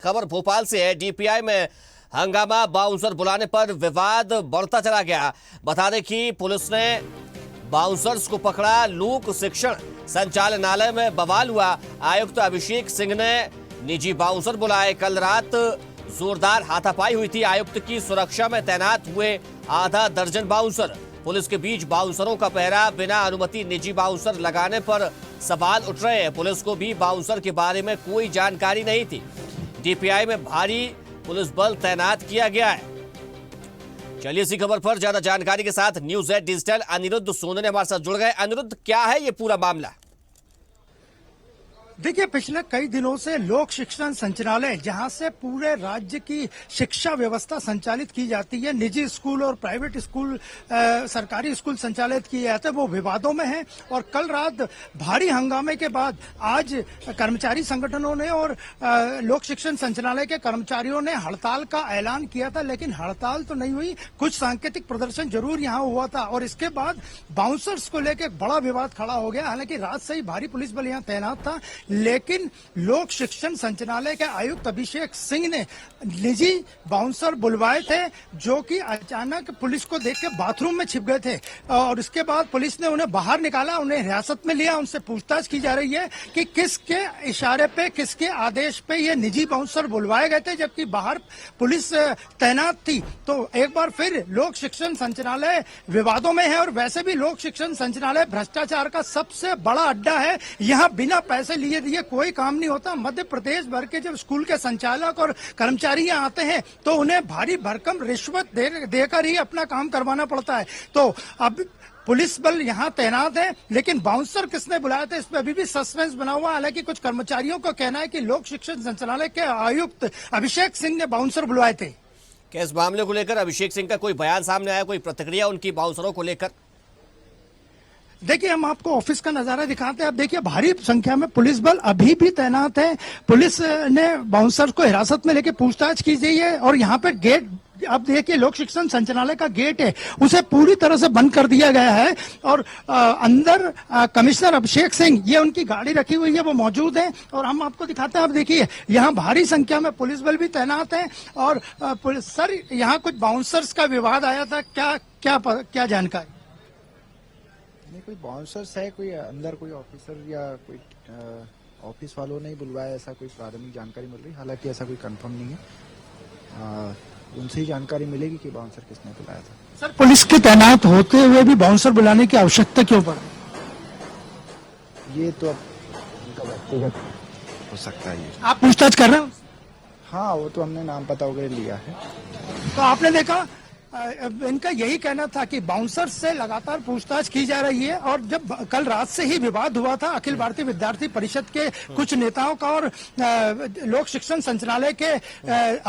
खबर भोपाल से है। डीपीआई में हंगामा, बाउंसर बुलाने पर विवाद बढ़ता चला गया। बता दें कि पुलिस ने बाउंसर्स को पकड़ा। लोक शिक्षण संचालनालय में बवाल हुआ। आयुक्त अभिषेक सिंह ने निजी बाउंसर बुलाए। कल रात जोरदार हाथापाई हुई थी। आयुक्त की सुरक्षा में तैनात हुए आधा दर्जन बाउंसर। पुलिस के बीच बाउंसरों का पहरा। बिना अनुमति निजी बाउंसर लगाने पर सवाल उठ रहे हैं। पुलिस को भी बाउंसर के बारे में कोई जानकारी नहीं थी। डीपीआई में भारी पुलिस बल तैनात किया गया है। चलिए इसी खबर पर ज्यादा जानकारी के साथ न्यूज़ 8 डिजिटल अनिरुद्ध सोने हमारे साथ जुड़ गए। अनिरुद्ध, क्या है ये पूरा मामला? देखिए, पिछले कई दिनों से लोक शिक्षण संचालनालय, जहां से पूरे राज्य की शिक्षा व्यवस्था संचालित की जाती है, निजी स्कूल और प्राइवेट स्कूल, सरकारी स्कूल संचालित किए जाते हैं, वो विवादों में है। और कल रात भारी हंगामे के बाद आज कर्मचारी संगठनों ने और लोक शिक्षण संचालनालय के कर्मचारियों ने हड़ताल का ऐलान किया था, लेकिन हड़ताल तो नहीं हुई। कुछ सांकेतिक प्रदर्शन जरूर यहां हुआ था और इसके बाद बाउंसर्स को लेकर बड़ा विवाद खड़ा हो गया। हालांकि रात से ही भारी पुलिस बल यहां तैनात था, लेकिन लोक शिक्षण संचालनालय के आयुक्त अभिषेक सिंह ने निजी बाउंसर बुलवाए थे, जो कि अचानक पुलिस को देख के बाथरूम में छिप गए थे। और इसके बाद पुलिस ने उन्हें बाहर निकाला, उन्हें हिरासत में लिया। उनसे पूछताछ की जा रही है कि किसके इशारे पे, किसके आदेश पे ये निजी बाउंसर बुलवाए गए थे, जबकि बाहर पुलिस तैनात थी। तो एक बार फिर लोक शिक्षण संचालनालय विवादों में है। और वैसे भी लोक शिक्षण संचालनालय भ्रष्टाचार का सबसे बड़ा अड्डा है। यहाँ बिना पैसे लिए दिए कोई काम नहीं होता। मध्य प्रदेश भर के जब स्कूल के संचालक और कर्मचारी यहाँ आते हैं तो उन्हें भारी भरकम रिश्वत देकर ही अपना काम करवाना पड़ता है। तो अब पुलिस बल यहाँ तैनात है, लेकिन बाउंसर किसने बुलाया था इस पर अभी भी सस्पेंस बना हुआ है। हालांकि कुछ कर्मचारियों का कहना है कि लोक शिक्षण संचालनालय के आयुक्त अभिषेक सिंह ने बाउंसर बुलाए थे। क्या इस मामले को लेकर अभिषेक सिंह का कोई बयान सामने आया, कोई प्रतिक्रिया उनकी बाउंसरों को लेकर? देखिए, हम आपको ऑफिस का नजारा दिखाते हैं। अब देखिए, भारी संख्या में पुलिस बल अभी भी तैनात है। पुलिस ने बाउंसर को हिरासत में लेकर पूछताछ की गई है। और यहाँ पे गेट, अब देखिए, लोक शिक्षण संचालनालय का गेट है, उसे पूरी तरह से बंद कर दिया गया है। और अंदर कमिश्नर अभिषेक सिंह, ये उनकी गाड़ी रखी हुई है, वो मौजूद है। और हम आपको दिखाते हैं। अब देखिए, यहाँ भारी संख्या में पुलिस बल भी तैनात है। और सर, यहाँ कुछ बाउंसर्स का विवाद आया था, क्या जानकारी? नहीं, कोई बाउंसर्स है, कोई अंदर कोई ऑफिसर या कोई ऑफिस वालों ने ही बुलवाया, ऐसा कोई प्राथमिक जानकारी मिल रही। हालांकि ऐसा कोई कंफर्म नहीं है। उनसे ही जानकारी मिलेगी कि बाउंसर किसने बुलाया था। सर, पुलिस के तैनात होते हुए भी बाउंसर बुलाने की आवश्यकता क्यों पड़ी? ये तो अब उनका व्यक्तिगत हो सकता है। ये आप पूछताछ कर रहे हैं? हाँ, वो तो हमने नाम पता वगैरह लिया है। तो आपने देखा, इनका यही कहना था कि बाउंसर से लगातार पूछताछ की जा रही है। और जब कल रात से ही विवाद हुआ था अखिल भारतीय विद्यार्थी परिषद के कुछ नेताओं का और लोक शिक्षण संचालनालय के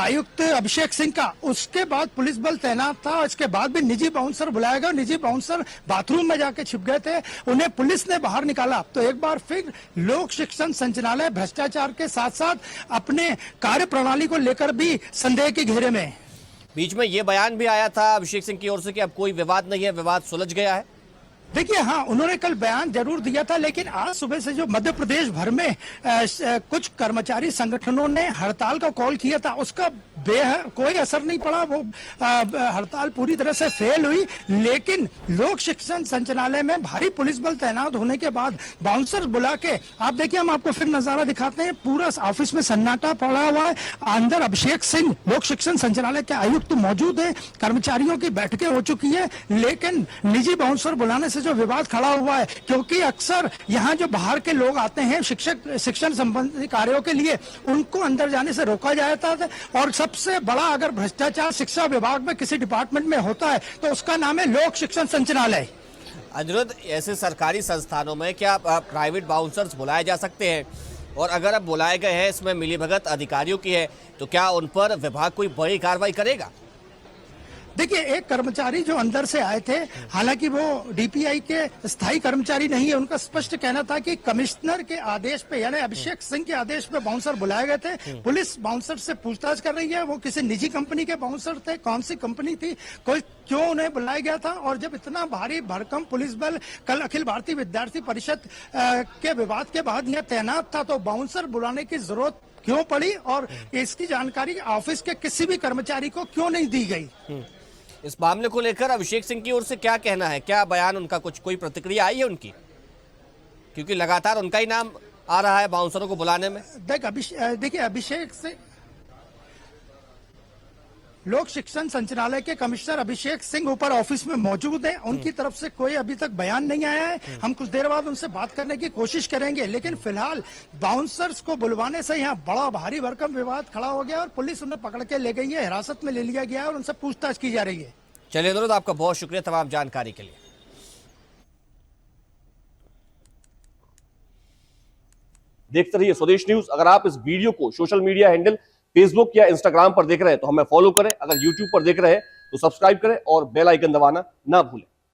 आयुक्त अभिषेक सिंह का, उसके बाद पुलिस बल तैनात था। इसके बाद भी निजी बाउंसर बुलाया गया। निजी बाउंसर बाथरूम में जाके छिप गए थे, उन्हें पुलिस ने बाहर निकाला। तो एक बार फिर लोक शिक्षण संचालनालय भ्रष्टाचार के साथ साथ अपने कार्य प्रणाली को लेकर भी संदेह के घेरे में। बीच में ये बयान भी आया था अभिषेक सिंह की ओर से कि अब कोई विवाद नहीं है, विवाद सुलझ गया है। देखिए, हाँ, उन्होंने कल बयान जरूर दिया था, लेकिन आज सुबह से जो मध्य प्रदेश भर में कुछ कर्मचारी संगठनों ने हड़ताल का कॉल किया था, उसका कोई असर नहीं पड़ा। वो हड़ताल पूरी तरह से फेल हुई। लेकिन लोक शिक्षण संचालनालय में भारी पुलिस बल तैनात होने के बाद बाउंसर बुला के, आप देखिए, हम आपको फिर नजारा दिखाते हैं। पूरा ऑफिस में सन्नाटा पड़ा हुआ है। अंदर अभिषेक सिंह, लोक शिक्षण संचालनालय के आयुक्त मौजूद है। कर्मचारियों की बैठकें हो चुकी है, लेकिन निजी बाउंसर बुलाने से जो विवाद खड़ा हुआ है, क्योंकि अक्सर यहाँ जो बाहर के लोग आते हैं शिक्षण संबंधी कार्यों के लिए, उनको अंदर जाने से रोका जाता है। और सबसे बड़ा अगर भ्रष्टाचार शिक्षा विभाग में किसी डिपार्टमेंट में होता है तो उसका नाम है लोक शिक्षण संचालनालय। अनिरुद्ध, ऐसे सरकारी संस्थानों में क्या प्राइवेट बाउंसर्स बुलाए जा सकते हैं? और अगर अब बुलाए गए हैं, इसमें मिलीभगत अधिकारियों की है, तो क्या उन पर विभाग कोई बड़ी कार्रवाई करेगा? देखिए, एक कर्मचारी जो अंदर से आए थे, हालांकि वो डीपीआई के स्थायी कर्मचारी नहीं है। उनका स्पष्ट कहना था कि कमिश्नर के आदेश पे, यानी अभिषेक सिंह के आदेश पे बाउंसर बुलाए गए थे। पुलिस बाउंसर से पूछताछ कर रही है, वो किसी निजी कंपनी के बाउंसर थे, कौन सी कंपनी थी, कोई क्यों उन्हें बुलाया गया था। और जब इतना भारी भरकम पुलिस बल कल अखिल भारतीय विद्यार्थी परिषद के विवाद के बाद यह तैनात था, तो बाउंसर बुलाने की जरूरत क्यों पड़ी और इसकी जानकारी ऑफिस के किसी भी कर्मचारी को क्यों नहीं दी गई। इस मामले को लेकर अभिषेक सिंह की ओर से क्या कहना है, क्या बयान उनका, कुछ कोई प्रतिक्रिया आई है उनकी? क्योंकि लगातार उनका ही नाम आ रहा है बाउंसरों को बुलाने में। देखिए अभिषेक सिंह, लोक शिक्षण संचालय के कमिश्नर अभिषेक सिंह ऊपर ऑफिस में मौजूद हैं। उनकी तरफ से कोई अभी तक बयान नहीं आया है। हम कुछ देर बाद उनसे बात करने की कोशिश करेंगे, लेकिन फिलहाल बाउंसर्स को बुलवाने से यहाँ बड़ा भारी भरकम विवाद खड़ा हो गया और पुलिस उन्हें पकड़ के ले गई है, हिरासत में ले लिया गया है और उनसे पूछताछ की जा रही है। चलिए अनुरोध, आपका बहुत शुक्रिया तमाम जानकारी के लिए। देखते रहिए स्वदेश न्यूज। अगर आप इस वीडियो को सोशल मीडिया हैंडल फेसबुक या इंस्टाग्राम पर देख रहे हैं तो हमें फॉलो करें। अगर यूट्यूब पर देख रहे हैं तो सब्सक्राइब करें और बेल आइकन दबाना ना भूलें।